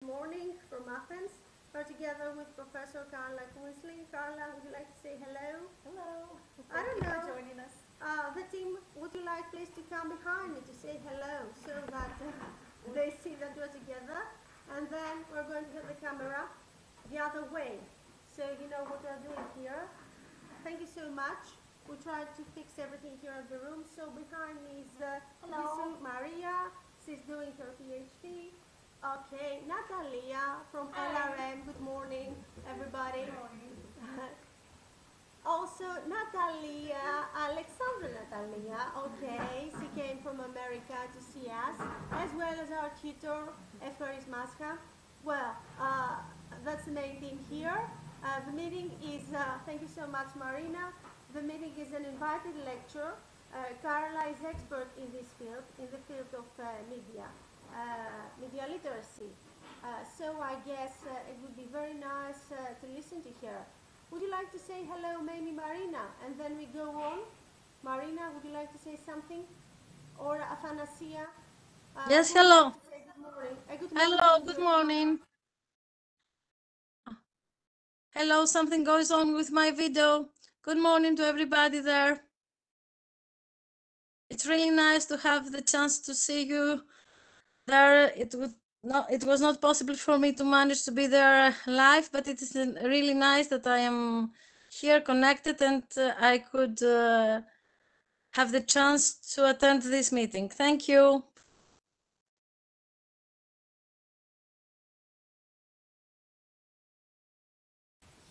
morning from Athens. We're together with Professor Carla Quinsley. Carla, would you like to say hello? Hello. I don't know. Thank you for joining us. The team, would you like please to come behind me to say hello so that they see that we're together? And then we're going to have the camera the other way, so you know what we're doing here. Thank you so much. We tried to fix everything here in the room. So behind me is Maria. She's doing her PhD. Okay, Natalia from LRM. Good morning, everybody. Good morning. Also, Natalia, Alexandra Natalia. Okay, she came from America to see us, as well as our tutor, Efkaris Mascha. Well, that's the main thing here. The meeting is, thank you so much, Marina. The meeting is an invited lecture. Carla is expert in this field, in the field of media literacy. So I guess it would be very nice to listen to her. Would you like to say hello, maybe Marina, and then we go on? Marina, would you like to say something? Or Athanasia? Yes, hello. Good morning. Good morning. Hello, good morning. Hello, something goes on with my video. Good morning to everybody there. It's really nice to have the chance to see you there. It was not possible for me to manage to be there live, but it is really nice that I am here connected and I could have the chance to attend this meeting. Thank you.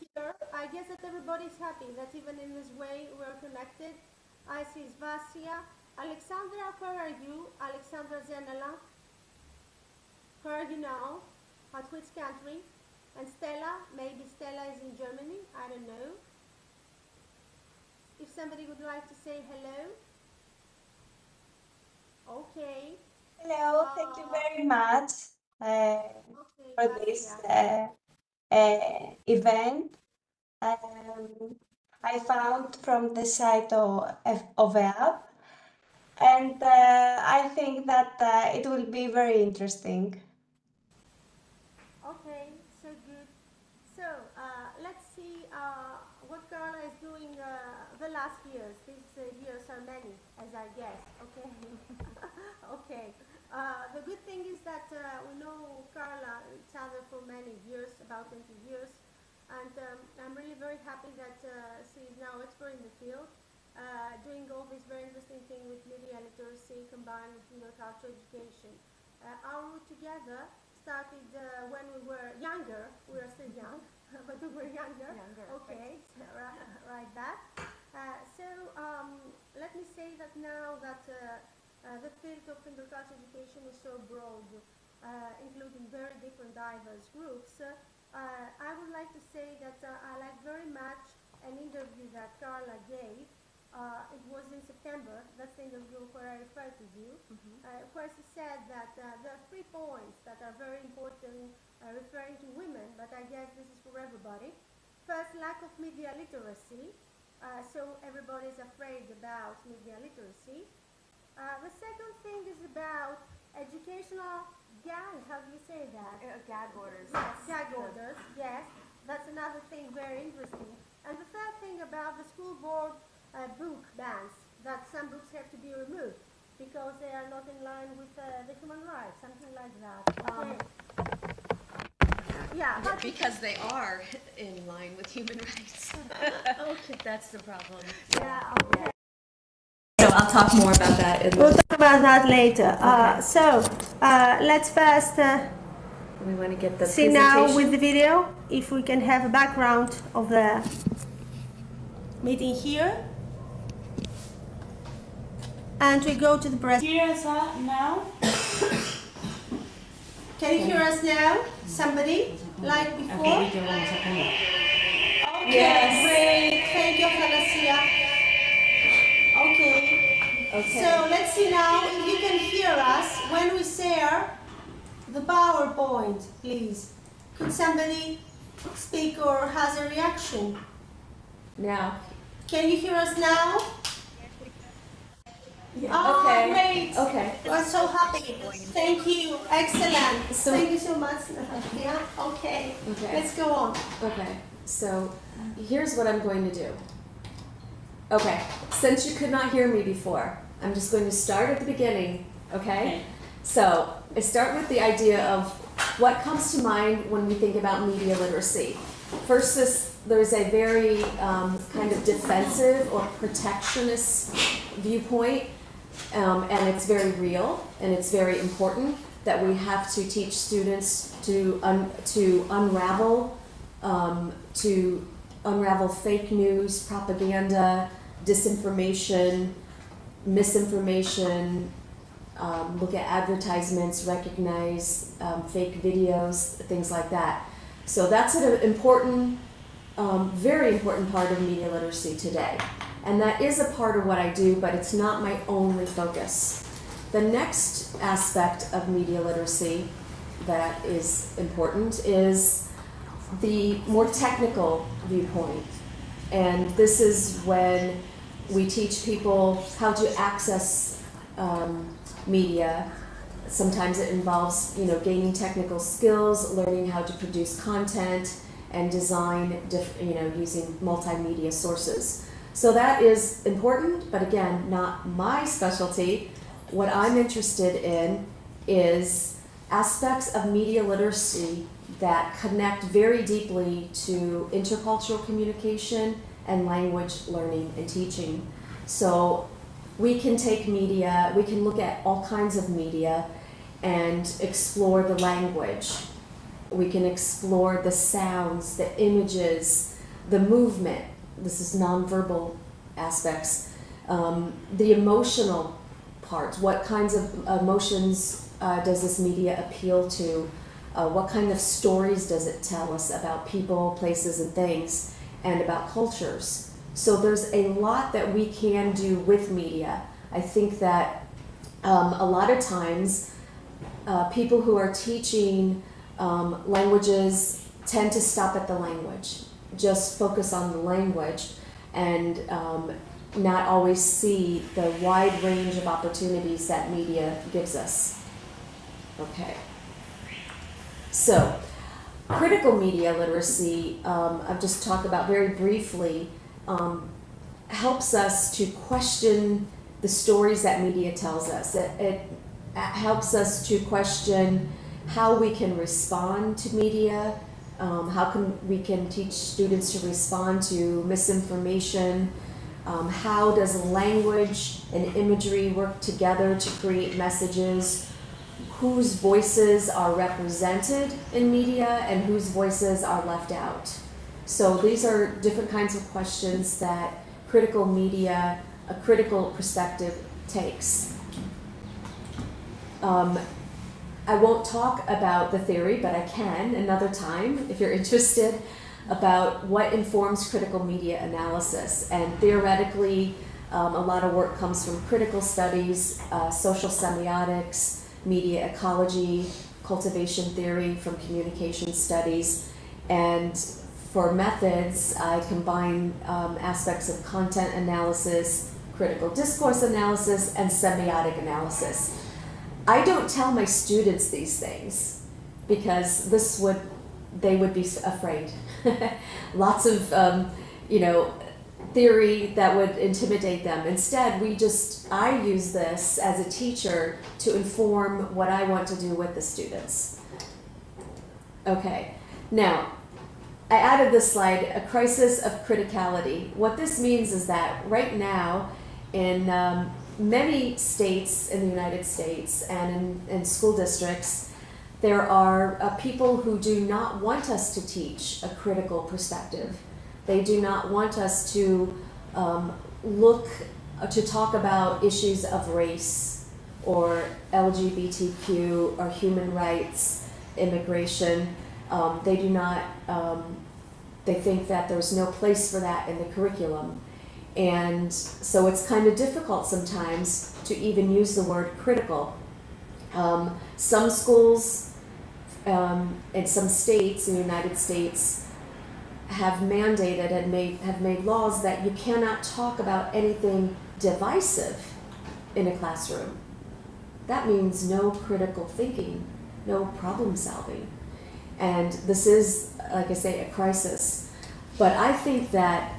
Here, I guess that everybody's happy that even in this way we're connected. I see Svasia. Alexandra, where are you? Alexandra Zenela. Where are you now? At which country? And Stella, maybe Stella is in Germany, I don't know. If somebody would like to say hello. Okay. Hello, thank you very much for this event. I found from the site of the app, and I think that it will be very interesting. Okay, so good. So let's see what Carla is doing the last years. These years are many, as I guess. Okay. Okay. The good thing is that we know Carla each other for many years, about 20 years, and I'm really very happy that she is now expert in the field, doing all this very interesting thing with media literacy combined with intercultural education. Our route together started when we were younger. We are still young, but we were younger. Okay, right, right back. So let me say that now that the field of intercultural education is so broad, including very different diverse groups, I would like to say that I like very much an interview that Carla gave. It was in September, that's the interview where I referred to you, where she said that there are 3 points that are very important referring to women, but I guess this is for everybody. First, lack of media literacy, so everybody is afraid about media literacy. The second thing is about educational gag, how do you say that? Gag orders. Yes, gag orders, yes. That's another thing very interesting. And the third thing about the school board book bans, that some books have to be removed because they are not in line with the human rights, something like that. Okay. Yeah, but because they are in line with human rights. okay. That's the problem. Yeah, okay. So I'll talk more about that. We'll talk about that later. So let's first We want to get the see now with the video if we can have a background of the meeting here. And we go to the press. Hear us now? Can you hear us now? Somebody? Like before? Okay, Yes. Great. Thank you, Athanasia. Okay. So let's see now if you can hear us when we share the PowerPoint, please. Could somebody speak or has a reaction? Now. Can you hear us now? Oh, Okay. great. Okay. We're so happy. Thank you. Excellent. So- Thank you so much. Yeah, okay. Okay. Let's go on. Okay, so here's what I'm going to do. Okay, since you could not hear me before, I'm just going to start at the beginning, okay? So I start with the idea of what comes to mind when we think about media literacy. First, there's a very kind of defensive or protectionist viewpoint, and it's very real and it's very important that we have to teach students to unravel fake news, propaganda, disinformation, misinformation, look at advertisements, recognize fake videos, things like that. So that's an important, very important part of media literacy today. And that is a part of what I do, but it's not my only focus. The next aspect of media literacy that is important is the more technical viewpoint. And this is when we teach people how to access media. Sometimes it involves, gaining technical skills, learning how to produce content, and design, using multimedia sources. So that is important, but again, not my specialty. What I'm interested in is aspects of media literacy that connect very deeply to intercultural communication and language learning and teaching. So we can take media, we can look at all kinds of media and explore the language. We can explore the sounds, the images, the movement. This is nonverbal aspects. The emotional parts. What kinds of emotions does this media appeal to? What kind of stories does it tell us about people, places, and things, and about cultures? So there's a lot that we can do with media. I think that a lot of times people who are teaching languages tend to stop at the language, just focus on the language, and not always see the wide range of opportunities that media gives us. Okay. So, critical media literacy, I've just talked about very briefly, helps us to question the stories that media tells us. It helps us to question how we can respond to media, how we can teach students to respond to misinformation, how does language and imagery work together to create messages, whose voices are represented in media and whose voices are left out. So these are different kinds of questions that critical media, a critical perspective takes. I won't talk about the theory, but I can another time if you're interested, about what informs critical media analysis. And theoretically, a lot of work comes from critical studies, social semiotics, media ecology, cultivation theory from communication studies. And for methods, I combine aspects of content analysis, critical discourse analysis, and semiotic analysis. I don't tell my students these things because they would be afraid. Lots of, theory that would intimidate them. Instead, I use this as a teacher to inform what I want to do with the students. Okay, now, I added this slide, a crisis of criticality. What this means is that right now, in many states in the United States and in school districts, there are people who do not want us to teach a critical perspective. They do not want us to talk about issues of race or LGBTQ or human rights, immigration. They do not, they think that there's no place for that in the curriculum. And so it's kind of difficult sometimes to even use the word critical. Some schools in some states in the United States have mandated and have made laws that you cannot talk about anything divisive in a classroom, that means no critical thinking, no problem solving. And this is, like I say, a crisis. But I think that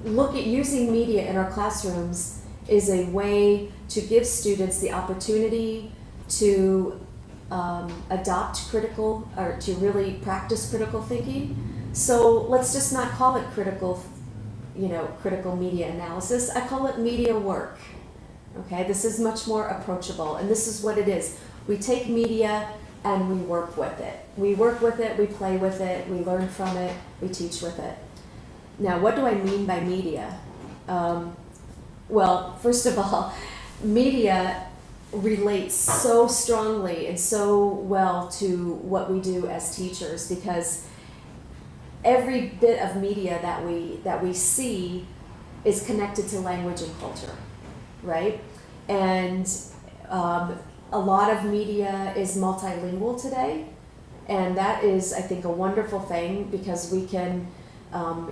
using media in our classrooms is a way to give students the opportunity to adopt critical, or to really practice critical thinking. So let's just not call it critical media analysis. I call it media work. Okay, this is much more approachable, and this is what it is. We take media and we work with it. We work with it, we play with it, we learn from it, we teach with it. Now, what do I mean by media? Well, first of all, media relates so strongly and so well to what we do as teachers, because every bit of media that we see is connected to language and culture, right? And a lot of media is multilingual today, and that is, I think, a wonderful thing, because we can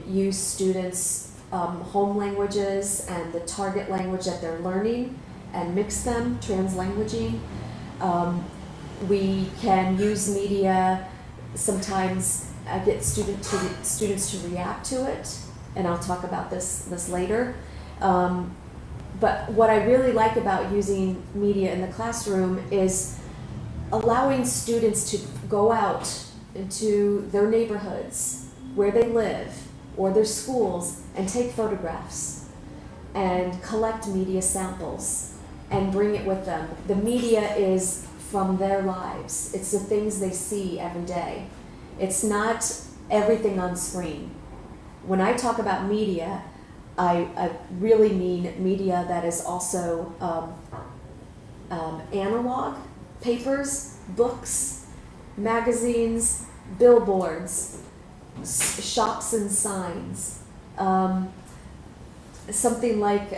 use students' home languages and the target language that they're learning and mix them, translanguaging. We can use media, sometimes get students to react to it, and I'll talk about this later. But what I really like about using media in the classroom is allowing students to go out into their neighborhoods, where they live, or their schools, and take photographs and collect media samples and bring it with them. The media is from their lives. It's the things they see every day. It's not everything on screen. When I talk about media, I really mean media that is also analog, papers, books, magazines, billboards, shops and signs, something like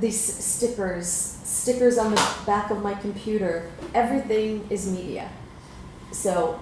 these stickers on the back of my computer. Everything is media. So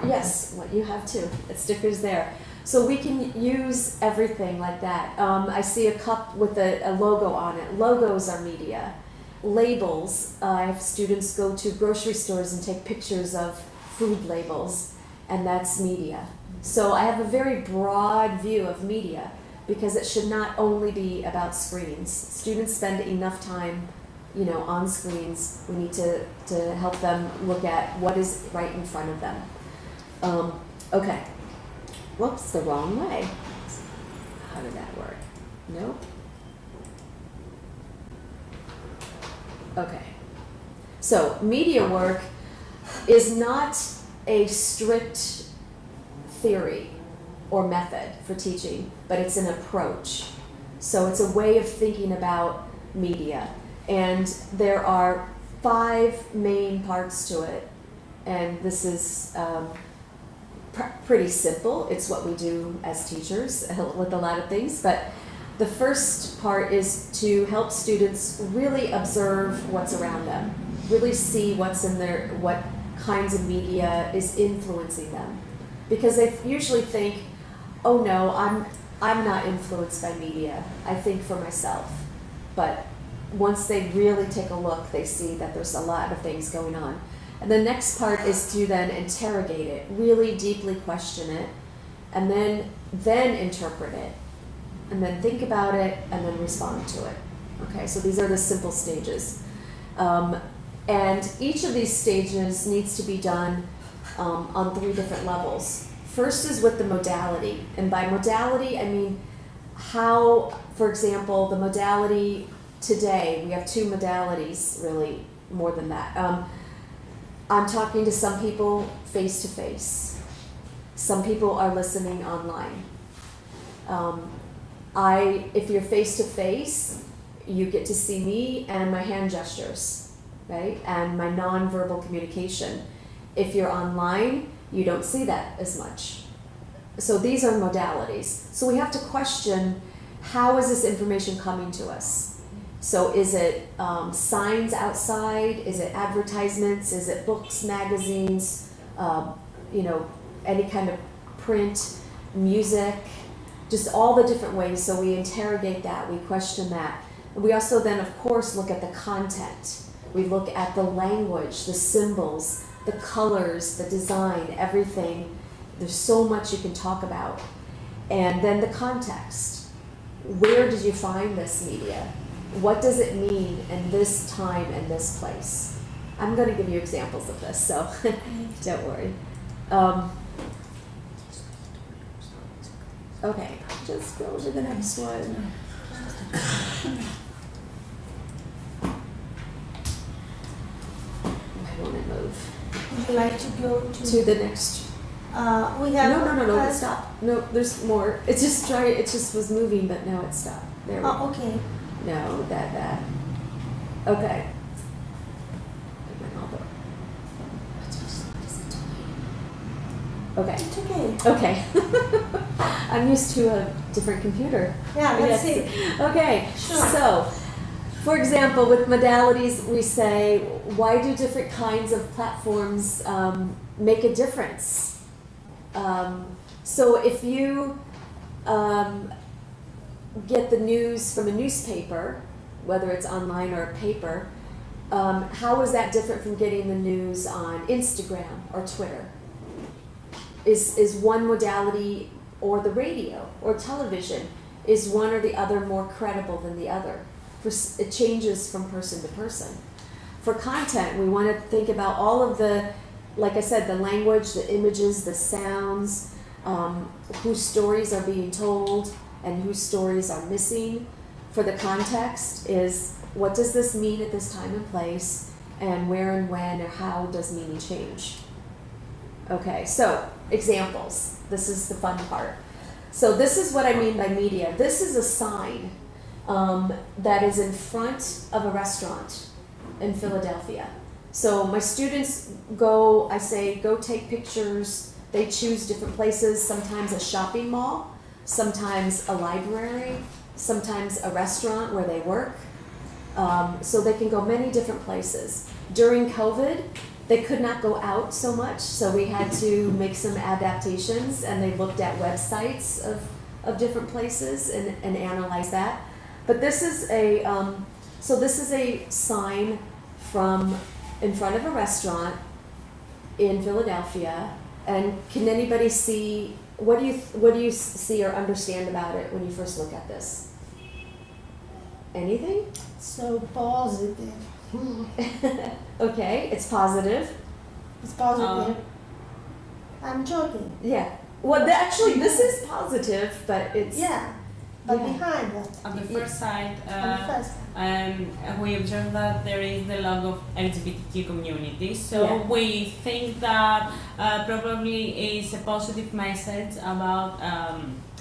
yes, what you have too, it's stickers there. So we can use everything like that. I see a cup with a logo on it. Logos are media. Labels, I have students go to grocery stores and take pictures of food labels, and that's media. So I have a very broad view of media, because it should not only be about screens. Students spend enough time, on screens. We need to help them look at what is right in front of them. Okay. Whoops, the wrong way. How did that work? Nope. Okay. So media work is not a strict theory or method for teaching, but it's an approach. So it's a way of thinking about media. And there are 5 main parts to it. And this is pretty simple. It's what we do as teachers with a lot of things. But the first part is to help students really observe what's around them, really see what's in there, what kinds of media is influencing them. Because they usually think, oh no, I'm not influenced by media. I think for myself. But once they really take a look, they see that there's a lot of things going on. And the next part is to then interrogate it, really deeply question it, and then interpret it, and then think about it, and then respond to it. Okay, so these are the simple stages. And each of these stages needs to be done on 3 different levels. First is with the modality, and by modality I mean how, for example, the modality today, we have 2 modalities, really, more than that. I'm talking to some people face-to-face. Some people are listening online. If you're face-to-face, you get to see me and my hand gestures, right? And my nonverbal communication. If you're online, you don't see that as much. So these are modalities. So we have to question, how is this information coming to us? So is it signs outside? Is it advertisements? Is it books, magazines, any kind of print, music, just all the different ways. So we interrogate that, we question that. We also then, of course, look at the content. We look at the language, the symbols, the colors, the design, everything. There's so much you can talk about. And then the context. Where did you find this media? What does it mean in this time and this place? I'm going to give you examples of this, so don't worry. Okay, just go to the next one. Why won't it move? Would you like to go To the next. we have No, stop. No, there's more. It just was moving, but now it stopped. There we go. Oh, okay. No, that. Okay. Okay. It's okay. Okay. I'm used to a different computer. Yeah, let's see. Okay. Sure. So, for example, with modalities, we say, why do different kinds of platforms make a difference? So if you get the news from a newspaper, whether it's online or paper, how is that different from getting the news on Instagram or Twitter? Is one modality, or the radio or television, is one or the other more credible than the other? It changes from person to person. For content, we want to think about all of the, like I said, the language, the images, the sounds, whose stories are being told and whose stories are missing. For the context is, what does this mean at this time and place, and where and when or how does meaning change? Okay, so examples. This is the fun part. So this is what I mean by media. This is a sign that is in front of a restaurant in Philadelphia. So my students go, I say, go take pictures. They choose different places, sometimes a shopping mall, sometimes a library, sometimes a restaurant where they work. So they can go many different places. During COVID, they could not go out so much, so we had to make some adaptations, and they looked at websites of different places and analyze that. But this is a sign from in front of a restaurant in Philadelphia. And can anybody see, what do you see or understand about it when you first look at this? Anything? So positive. Okay, it's positive. It's positive. I'm joking. Yeah. Well, actually, this is positive, but it's... Yeah. But Yeah. behind that. On the first side, On the first. we observe that there is the logo of LGBTQ community. So Yeah. we think that probably is a positive message about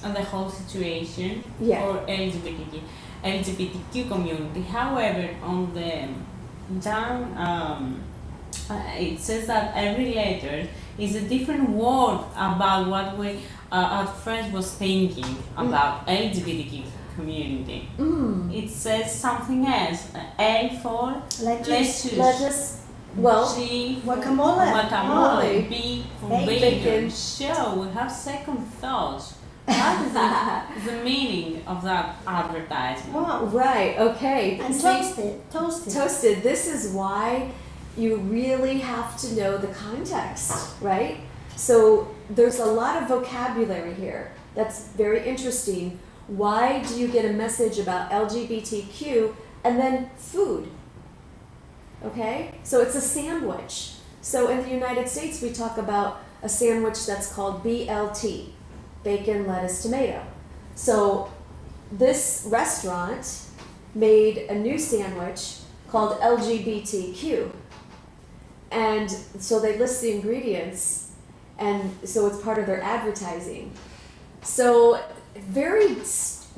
the whole situation Yeah. for LGBTQ community. However, on the down, it says that every letter is a different word about what we at first was thinking about LGBTQ community. It says something else. A for Lettuce. Lettuce. Well, G for Guacamole. guacamole. B for Bacon. bacon. So we have second thoughts. What is the meaning of that advertisement? Wow. right, okay. And See, toasted. toasted. This is why you really have to know the context, right? So there's a lot of vocabulary here that's very interesting. Why do you get a message about LGBTQ and then food? Okay, so it's a sandwich. So in the United States, we talk about a sandwich that's called BLT, bacon, lettuce, tomato. So this restaurant made a new sandwich called LGBTQ. And so they list the ingredients, and so it's part of their advertising. So very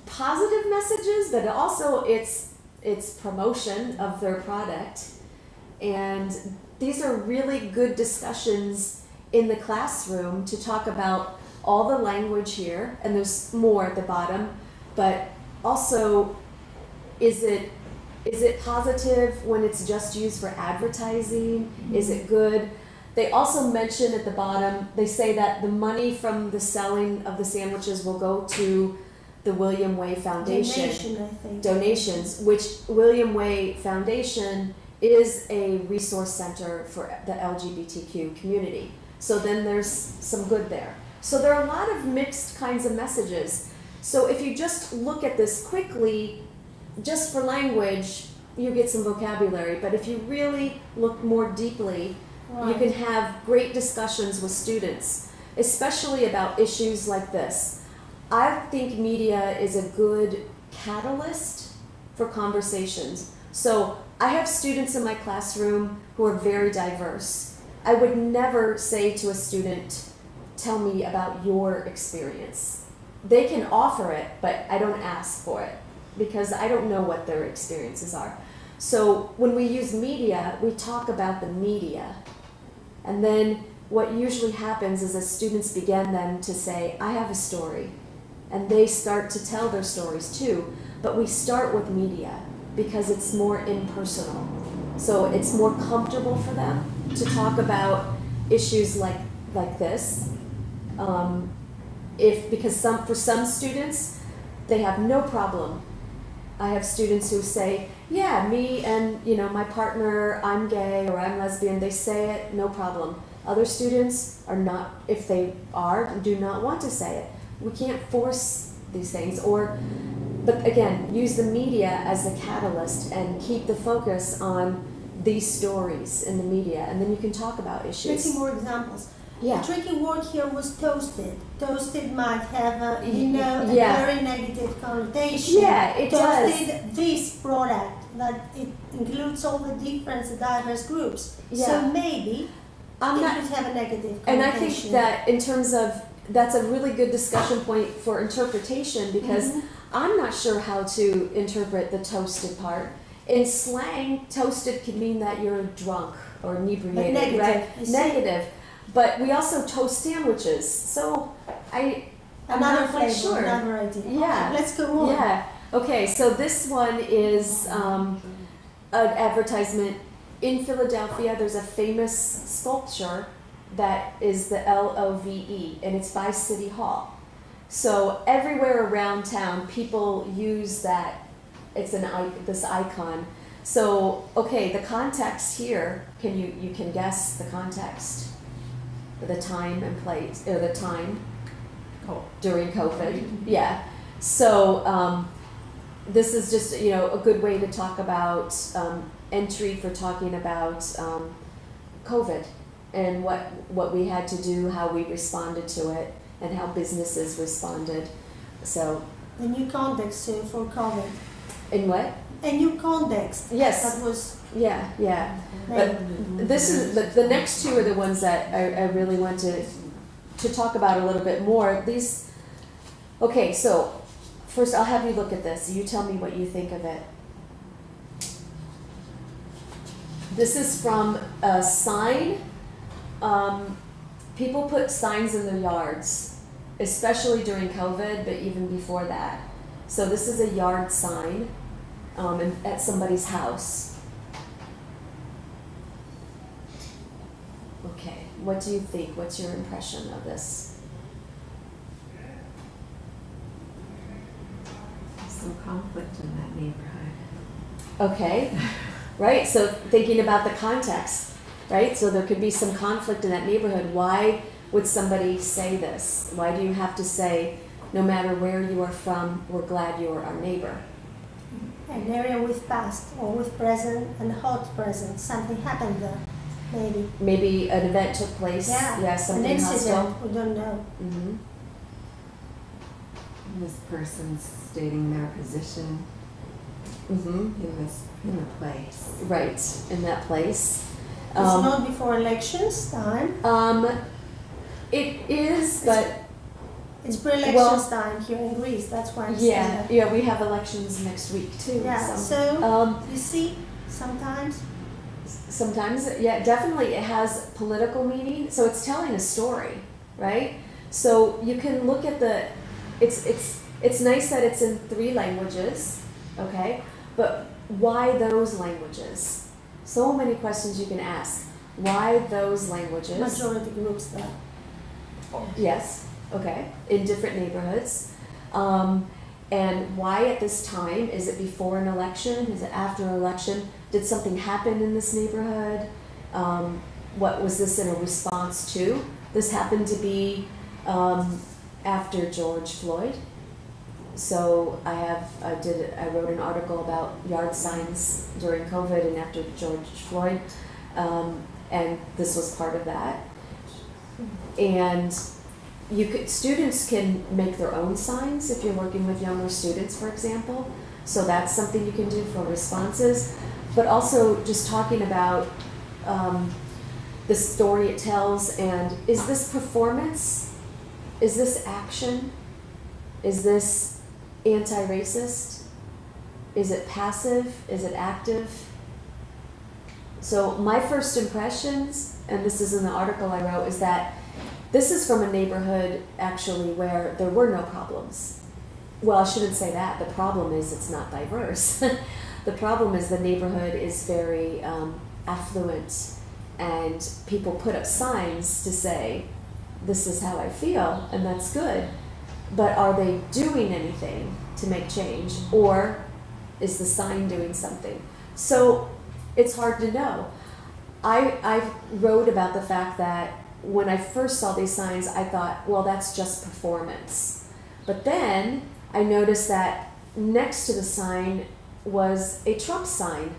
positive messages, but also it's promotion of their product. And these are really good discussions in the classroom to talk about all the language here, and there's more at the bottom, but also is it positive when it's just used for advertising? Is it good? They also mention at the bottom, they say that the money from the selling of the sandwiches will go to the William Way Foundation. Donation, I think. Donations, which William Way Foundation is a resource center for the LGBTQ community. So then there's some good there. So there are a lot of mixed kinds of messages. So if you just look at this quickly, just for language, you get some vocabulary. But if you really look more deeply, you can have great discussions with students, especially about issues like this. I think media is a good catalyst for conversations. So I have students in my classroom who are very diverse. I would never say to a student, tell me about your experience. They can offer it, but I don't ask for it because I don't know what their experiences are. So when we use media, we talk about the media. And then what usually happens is that students begin then to say, I have a story. And they start to tell their stories too. But we start with media because it's more impersonal. So it's more comfortable for them to talk about issues like this. Because for some students, they have no problem. I have students who say, yeah, me and my partner, I'm gay or I'm lesbian, they say it, no problem. Other students are not, if they are, do not want to say it. We can't force these things, but again, use the media as the catalyst and keep the focus on these stories in the media, and then you can talk about issues. Let's see more examples. Yeah. The tricky word here was toasted. Toasted might have a very negative connotation. Yeah, it does. Toasted this product that it includes all the different diverse groups. Yeah. So maybe it could have a negative connotation. And I think that in terms of, that's a really good discussion point for interpretation because I'm not sure how to interpret the toasted part. In slang, toasted can mean that you're drunk or inebriated, negative, right? Negative. But we also toast sandwiches, so I'm not quite sure. Another idea. Yeah. Okay, let's go on. Yeah. Okay, so this one is an advertisement. In Philadelphia, there's a famous sculpture that is the LOVE, and it's by City Hall. So everywhere around town, people use that. It's this icon. So, okay, the context here, you can guess the context? The time and place, or the time during COVID. Yeah. So this is just a good way to talk about entry for talking about COVID and what we had to do, how we responded to it, and how businesses responded. So the new context for COVID. In what? A new context. Yes. That was. Yeah. But this is the next two are the ones that I really want to talk about a little bit more. These. Okay, so first I'll have you look at this. You tell me what you think of it. This is from a sign. People put signs in their yards, especially during COVID, but even before that. So this is a yard sign at somebody's house. Okay, what do you think? What's your impression of this? Some conflict in that neighborhood. Okay, right, so thinking about the context, right? So there could be some conflict in that neighborhood. Why would somebody say this? Why do you have to say, no matter where you are from, we're glad you are our neighbor? An area with past or with present and hot present. Something happened there, maybe. Maybe an event took place. Yeah, something an incident. hostile. We don't know. Mm-hmm. This person's stating their position in the place. Right, in that place. It's not before elections time. It is, but it's pre-elections time here in Greece. That's why I'm saying that. Yeah, we have elections next week too. Yeah, so you see, sometimes, yeah, definitely it has political meaning. So it's telling a story, right? So you can look at it's nice that it's in 3 languages, okay? But why those languages? So many questions you can ask. Why those languages? Majority groups there. Yes, okay, in different neighborhoods. and why at this time? Is it before an election? Is it after an election? Did something happen in this neighborhood? What was this in a response to? This happened to be after George Floyd. So I wrote an article about yard signs during COVID and after George Floyd, and this was part of that. And students can make their own signs if you're working with younger students, for example. So that's something you can do for responses. But also just talking about the story it tells, and is this performance? Is this action? Is this anti-racist? Is it passive? Is it active? So my first impressions, and this is in the article I wrote, is that this is from a neighborhood actually where there were no problems. Well, I shouldn't say that. The problem is it's not diverse. The problem is the neighborhood is very affluent, and people put up signs to say, this is how I feel, and that's good. But are they doing anything to make change, or is the sign doing something? So it's hard to know. I wrote about the fact that when I first saw these signs, I thought, well, that's just performance. But then I noticed that next to the sign was a Trump sign.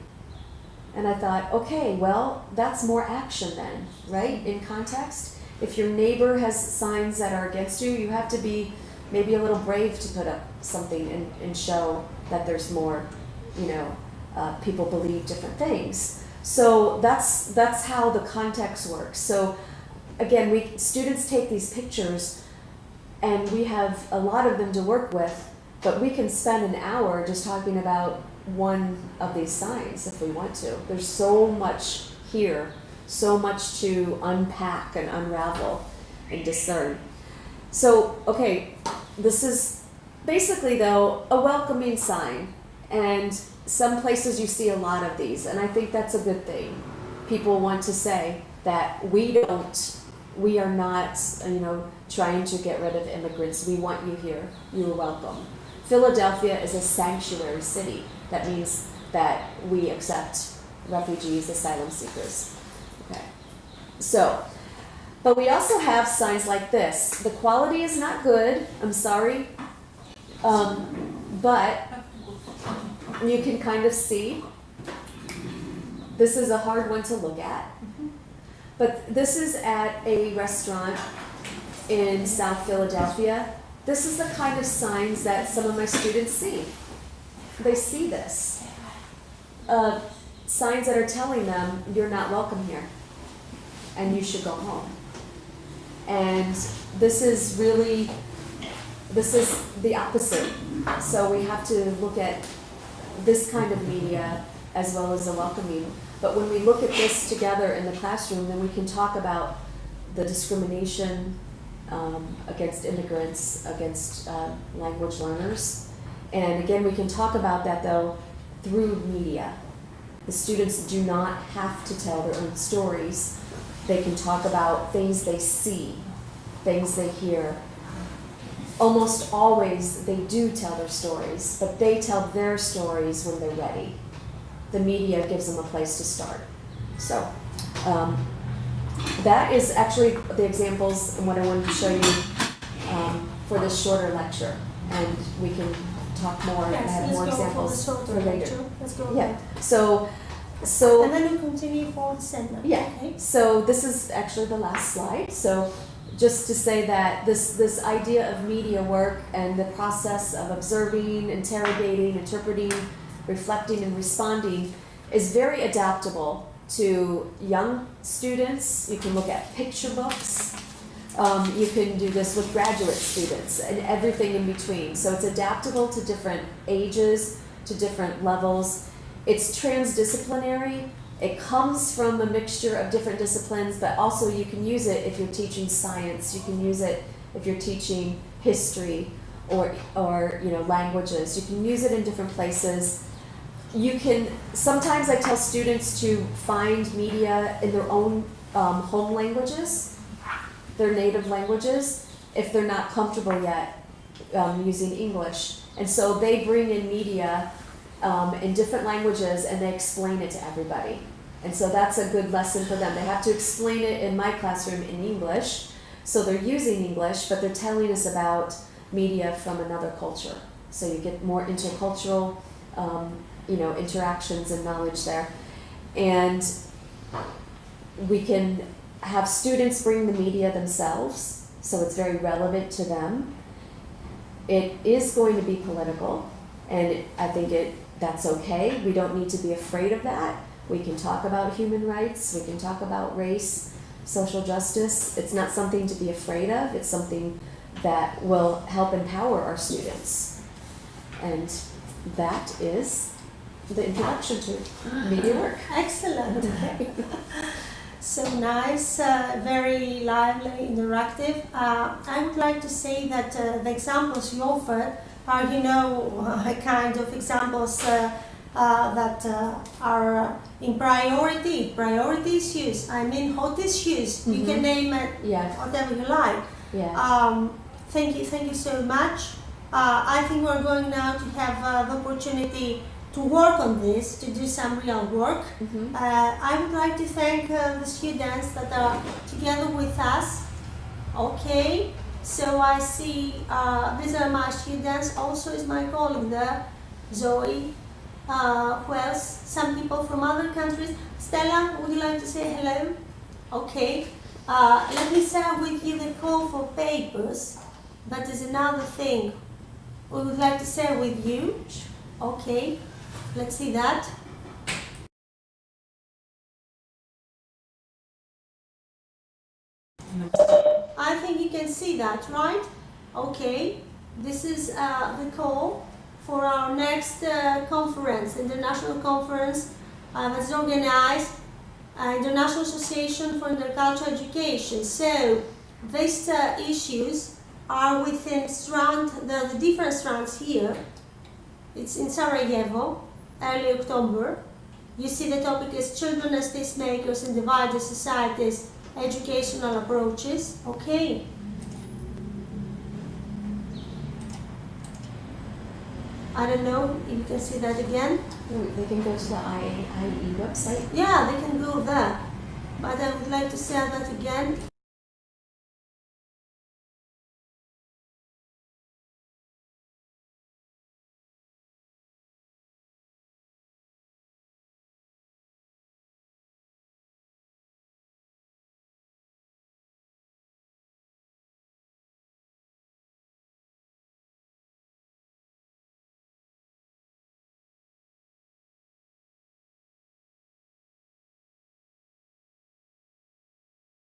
And I thought, okay, well, that's more action then, right, in context? If your neighbor has signs that are against you, you have to be maybe a little brave to put up something and show that there's more, people believe different things. So that's how the context works. So again, students take these pictures, and we have a lot of them to work with, but we can spend an hour just talking about one of these signs if we want to. There's so much here, so much to unpack and unravel and discern. So, okay, this is basically, though, a welcoming sign. And some places you see a lot of these, and I think that's a good thing. People want to say that we are not, trying to get rid of immigrants. We want you here. You are welcome. Philadelphia is a sanctuary city. That means that we accept refugees, asylum seekers. Okay. So, but we also have signs like this. The quality is not good. I'm sorry. But you can kind of see. This is a hard one to look at. But this is at a restaurant in South Philadelphia. This is the kind of signs that some of my students see. They see this. Signs that are telling them, you're not welcome here, and you should go home. And this is the opposite. So we have to look at this kind of media as well as the welcoming. But when we look at this together in the classroom, then we can talk about the discrimination against immigrants, against language learners. And again, we can talk about that, though, through media. The students do not have to tell their own stories. They can talk about things they see, things they hear. Almost always, they do tell their stories, but they tell their stories when they're ready. The media gives them a place to start. So that is actually the examples and what I wanted to show you for this shorter lecture. And we can talk more and have more examples for later. Let's go. Yeah. So and then we continue for the sentence. Yeah. Okay. So this is actually the last slide. So just to say that this idea of media work and the process of observing, interrogating, interpreting, reflecting, and responding is very adaptable to young students. You can look at picture books. You can do this with graduate students and everything in between. So it's adaptable to different ages, to different levels. It's transdisciplinary. It comes from a mixture of different disciplines, but also you can use it if you're teaching science. You can use it if you're teaching history or languages. You can use it in different places. You can, sometimes I tell students to find media in their own home languages, their native languages. If they're not comfortable yet, using English. And so they bring in media in different languages and they explain it to everybody. And so that's a good lesson for them. They have to explain it in my classroom in English, so they're using English, but they're telling us about media from another culture. So you get more intercultural, interactions and knowledge there. And we can have students bring the media themselves, so it's very relevant to them. It is going to be political, and I think that's okay. We don't need to be afraid of that. We can talk about human rights, we can talk about race, social justice. It's not something to be afraid of, it's something that will help empower our students. And that is the introduction to media work. Excellent. So nice, very lively, interactive. I would like to say that the examples you offered are, a kind of examples that are in priority issues. I mean, hot issues. You can name it whatever you like. Thank you so much. I think we're going now to have the opportunity to work on this, to do some real work. I would like to thank the students that are together with us. Okay, so I see these are my students, also is my colleague there, Zoe. Who else? Some people from other countries. Stella, would you like to say hello? Okay. Let me share with you the call for papers. That is another thing we would like to share with you. Okay. Let's see that. I think you can see that, right? Okay. This is the call for our next conference, international conference that's organized International Association for Intercultural Education. So these issues are within the different strands here. It's in Sarajevo, early October. You see the topic is Children as Tastemakers in Divided Societies, Educational Approaches. Okay. I don't know if you can see that again. They can go to the IAIE website. Yeah, they can go there. But I would like to say that again.